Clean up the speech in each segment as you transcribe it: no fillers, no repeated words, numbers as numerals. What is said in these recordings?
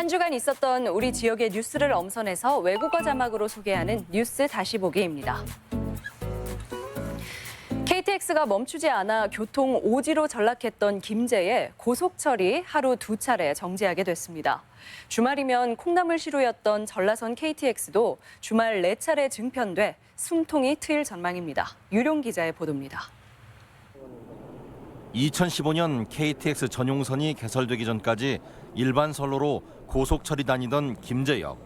한 주간 있었던 우리 지역의 뉴스를 엄선해서 외국어 자막으로 소개하는 뉴스 다시 보기입니다. KTX가 멈추지 않아 교통 오지로 전락했던 김제에 고속철이 하루 2차례 정지하게 됐습니다. 주말이면 콩나물 시루였던 전라선 KTX도 주말 4차례 증편돼 숨통이 트일 전망입니다. 유룡 기자의 보도입니다. 2015년 KTX 전용선이 개설되기 전까지 일반 선로로 고속철이 다니던 김제역.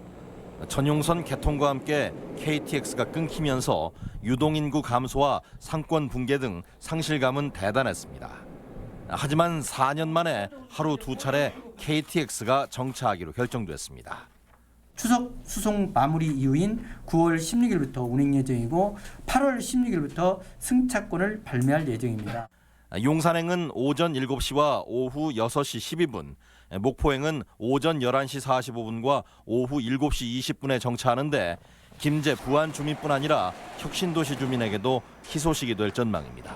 전용선 개통과 함께 KTX가 끊기면서 유동인구 감소와 상권 붕괴 등 상실감은 대단했습니다. 하지만 4년 만에 하루 2차례 KTX가 정차하기로 결정됐습니다. 추석 수송 마무리 이후인 9월 16일부터 운행 예정이고 8월 16일부터 승차권을 발매할 예정입니다. 용산행은 오전 7시와 오후 6시 12분, 목포행은 오전 11시 45분과 오후 7시 20분에 정차하는데 김제 부안 주민뿐 아니라 혁신도시 주민에게도 희소식이 될 전망입니다.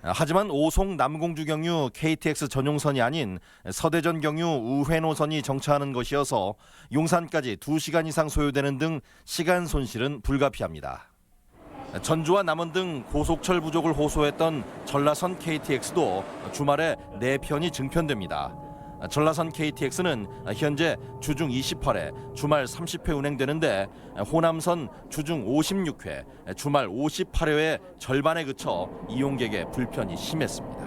하지만 오송 남공주 경유 KTX 전용선이 아닌 서대전 경유 우회 노선이 정차하는 것이어서 용산까지 2시간 이상 소요되는 등 시간 손실은 불가피합니다. 전주와 남원 등 고속철 부족을 호소했던 전라선 KTX도 주말에 4편이 증편됩니다. 전라선 KTX는 현재 주중 28회, 주말 30회 운행되는데 호남선 주중 56회, 주말 58회의 절반에 그쳐 이용객의 불편이 심했습니다.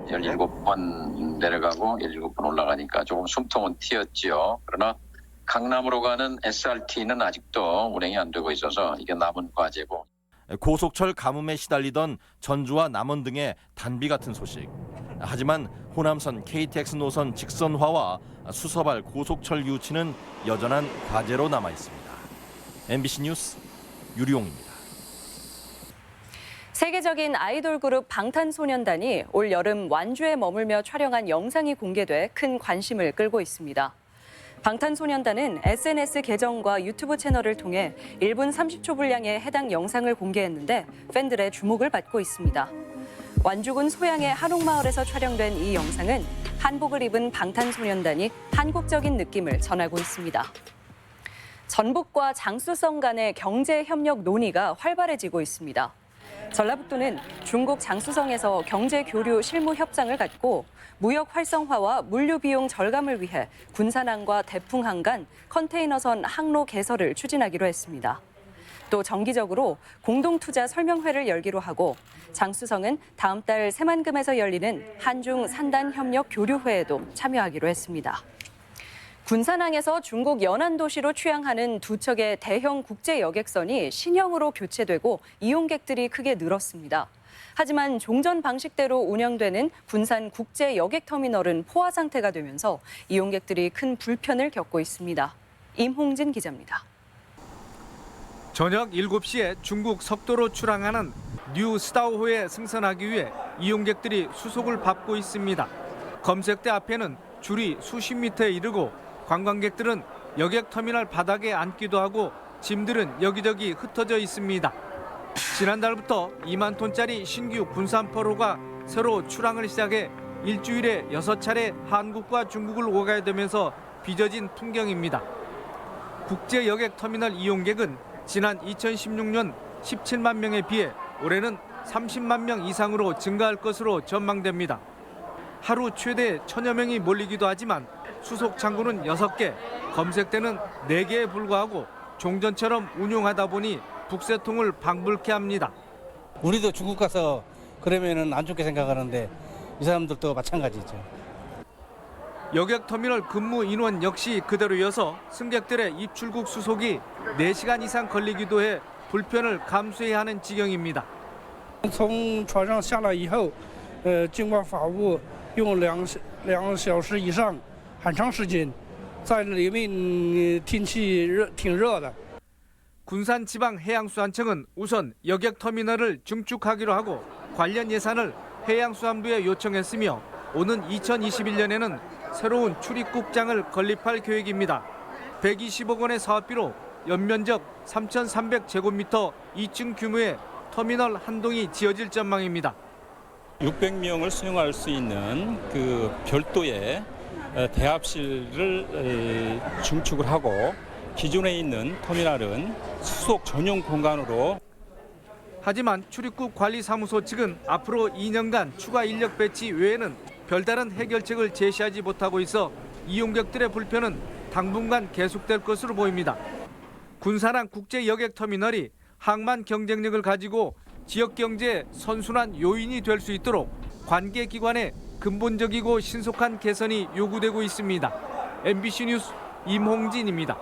17번 내려가고 17번 올라가니까 조금 숨통은 튀었지요. 그러나 강남으로 가는 SRT는 아직도 운행이 안 되고 있어서 이게 남은 과제고. 고속철 가뭄에 시달리던 전주와 남원 등의 단비 같은 소식. 하지만 호남선 KTX 노선 직선화와 수서발 고속철 유치는 여전한 과제로 남아 있습니다. MBC 뉴스 유리용입니다. 세계적인 아이돌 그룹 방탄소년단이 올 여름 완주에 머물며 촬영한 영상이 공개돼 큰 관심을 끌고 있습니다. 방탄소년단은 SNS 계정과 유튜브 채널을 통해 1분 30초 분량의 해당 영상을 공개했는데 팬들의 주목을 받고 있습니다. 완주군 소양의 한옥마을에서 촬영된 이 영상은 한복을 입은 방탄소년단이 한국적인 느낌을 전하고 있습니다. 전북과 장쑤성 간의 경제 협력 논의가 활발해지고 있습니다. 전라북도는 중국 장쑤성에서 경제 교류 실무 협상을 갖고 무역 활성화와 물류 비용 절감을 위해 군산항과 대풍항 간 컨테이너선 항로 개설을 추진하기로 했습니다. 또 정기적으로 공동투자 설명회를 열기로 하고 장쑤성은 다음 달 새만금에서 열리는 한중 산단 협력 교류회에도 참여하기로 했습니다. 군산항에서 중국 연안도시로 취항하는 2척의 대형 국제 여객선이 신형으로 교체되고 이용객들이 크게 늘었습니다. 하지만 종전 방식대로 운영되는 군산 국제 여객터미널은 포화 상태가 되면서 이용객들이 큰 불편을 겪고 있습니다. 임홍진 기자입니다. 저녁 7시에 중국 석도로 출항하는 뉴 스타오호에 승선하기 위해 이용객들이 수속을 밟고 있습니다. 검색대 앞에는 줄이 수십 미터에 이르고 관광객들은 여객터미널 바닥에 앉기도 하고 짐들은 여기저기 흩어져 있습니다. 지난달부터 2만 톤짜리 신규 군산포로가 새로 출항을 시작해 일주일에 6차례 한국과 중국을 오가야 되면서 빚어진 풍경입니다. 국제 여객터미널 이용객은 지난 2016년 17만 명에 비해 올해는 30만 명 이상으로 증가할 것으로 전망됩니다. 하루 최대 1000여 명이 몰리기도 하지만 수속 창구는 6개, 검색대는 4개에 불과하고 종전처럼 운용하다 보니 북새통을 방불케 합니다. 우리도 중국 가서 그러면은 안 좋게 생각하는데 이 사람들도 마찬가지죠. 여객터미널 근무 인원 역시 그대로 이어서 승객들의 입출국 수속이 4시간 이상 걸리기도 해 불편을 감수해야 하는 지경입니다. 从船上下来以后，经过法务用2小时以上，很长时间，在里面天气挺热的。 군산지방해양수산청은 우선 여객터미널을 증축하기로 하고 관련 예산을 해양수산부에 요청했으며 오는 2021년에는 새로운 출입국장을 건립할 계획입니다. 120억 원의 사업비로 연면적 3,300제곱미터 2층 규모의 터미널 한 동이 지어질 전망입니다. 600명을 수용할 수 있는 그 별도의 대합실을 증축을 하고 기존에 있는 터미널은 수속 전용 공간으로. 하지만 출입국 관리사무소 측은 앞으로 2년간 추가 인력 배치 외에는 별다른 해결책을 제시하지 못하고 있어 이용객들의 불편은 당분간 계속될 것으로 보입니다. 군산항 국제여객터미널이 항만 경쟁력을 가지고 지역 경제의 선순환 요인이 될 수 있도록 관계기관의 근본적이고 신속한 개선이 요구되고 있습니다. MBC 뉴스 임홍진입니다.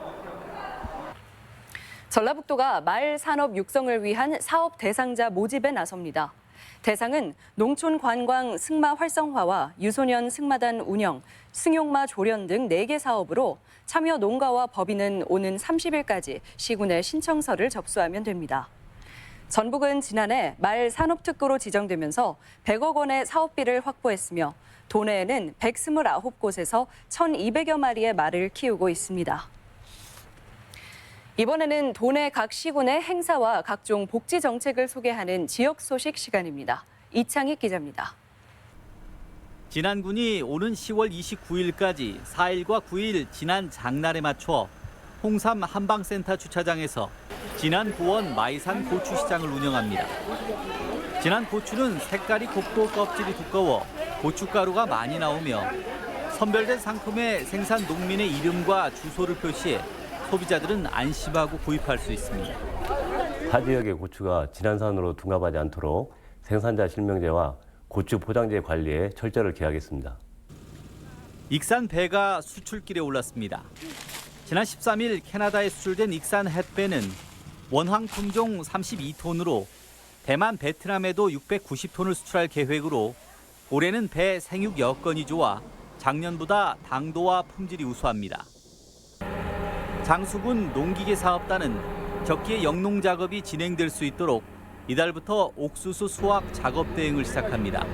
전라북도가 마을 산업 육성을 위한 사업 대상자 모집에 나섭니다. 대상은 농촌 관광 승마 활성화와 유소년 승마단 운영, 승용마 조련 등 4개 사업으로 참여 농가와 법인은 오는 30일까지 시군에 신청서를 접수하면 됩니다. 전북은 지난해 말 산업특구로 지정되면서 100억 원의 사업비를 확보했으며 도내에는 129곳에서 1,200여 마리의 말을 키우고 있습니다. 이번에는 도내 각 시군의 행사와 각종 복지 정책을 소개하는 지역 소식 시간입니다. 이창익 기자입니다. 진안군이 오는 10월 29일까지 4일과 9일 진안 장날에 맞춰 홍삼 한방센터 주차장에서 진안 구원 마이산 고추시장을 운영합니다. 진안 고추는 색깔이 곱고 껍질이 두꺼워 고춧가루가 많이 나오며 선별된 상품에 생산 농민의 이름과 주소를 표시해 소비자들은 안심하고 구입할 수 있습니다. 타 지역의 고추가 진안산으로 둔갑하지 않도록 생산자 실명제와 고추 포장재 관리에 철저를 기하겠습니다. 익산 배가 수출길에 올랐습니다. 지난 13일 캐나다에 수출된 익산 햇배는 원황 품종 32톤으로 대만, 베트남에도 690톤을 수출할 계획으로 올해는 배 생육 여건이 좋아 작년보다 당도와 품질이 우수합니다. 장수군 농기계 사업단은 적기에 영농 작업이 진행될 수 있도록 이달부터 옥수수 수확 작업 대행을 시작합니다.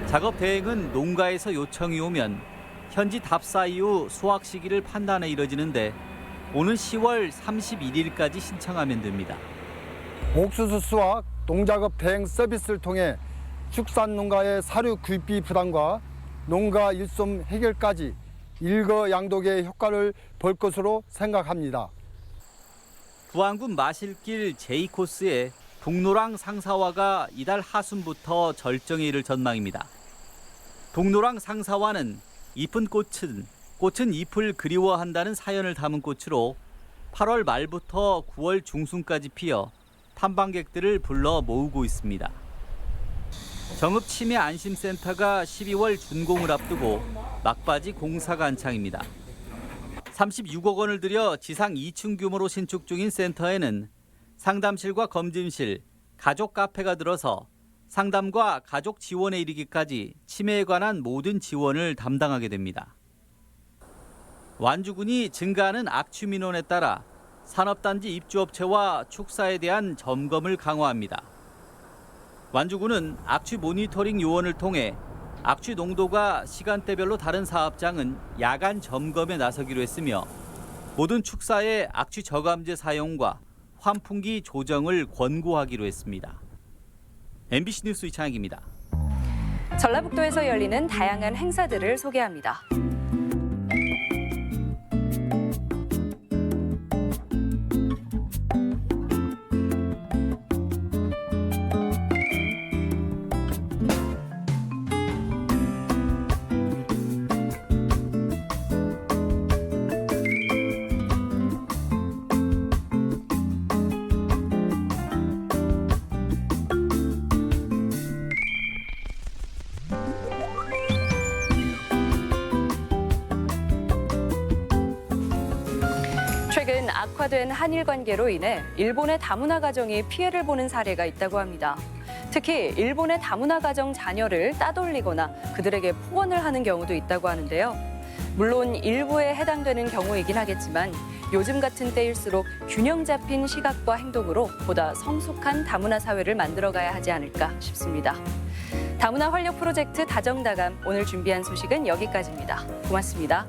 작업 대행은 농가에서 요청이 오면 현지 답사 이후 수확 시기를 판단해 이뤄지는데 오는 10월 31일까지 신청하면 됩니다. 옥수수 수확 농작업 대행 서비스를 통해 축산 농가의 사료 구입비 부담과 농가 일손 해결까지 일거양독의 효과를 볼 것으로 생각합니다. 부안군 마실길 제2코스에 북노랑 상사화가 이달 하순부터 절정에 이를 전망입니다. 북노랑 상사화는 잎은 꽃은 잎을 그리워한다는 사연을 담은 꽃으로 8월 말부터 9월 중순까지 피어 탐방객들을 불러 모으고 있습니다. 정읍치매안심센터가 12월 준공을 앞두고 막바지 공사가 한창입니다. 36억 원을 들여 지상 2층 규모로 신축 중인 센터에는 상담실과 검진실, 가족 카페가 들어서 상담과 가족 지원에 이르기까지 치매에 관한 모든 지원을 담당하게 됩니다. 완주군이 증가하는 악취 민원에 따라 산업단지 입주업체와 축사에 대한 점검을 강화합니다. 완주군은 악취 모니터링 요원을 통해 악취 농도가 시간대별로 다른 사업장은 야간 점검에 나서기로 했으며 모든 축사의 악취 저감제 사용과 환풍기 조정을 권고하기로 했습니다. MBC 뉴스 이창익입니다. 전라북도에서 열리는 다양한 행사들을 소개합니다. 최근 악화된 한일 관계로 인해 일본의 다문화 가정이 피해를 보는 사례가 있다고 합니다. 특히 일본의 다문화 가정 자녀를 따돌리거나 그들에게 폭언을 하는 경우도 있다고 하는데요. 물론 일부에 해당되는 경우이긴 하겠지만 요즘 같은 때일수록 균형 잡힌 시각과 행동으로 보다 성숙한 다문화 사회를 만들어가야 하지 않을까 싶습니다. 다문화 활력 프로젝트 다정다감 오늘 준비한 소식은 여기까지입니다. 고맙습니다.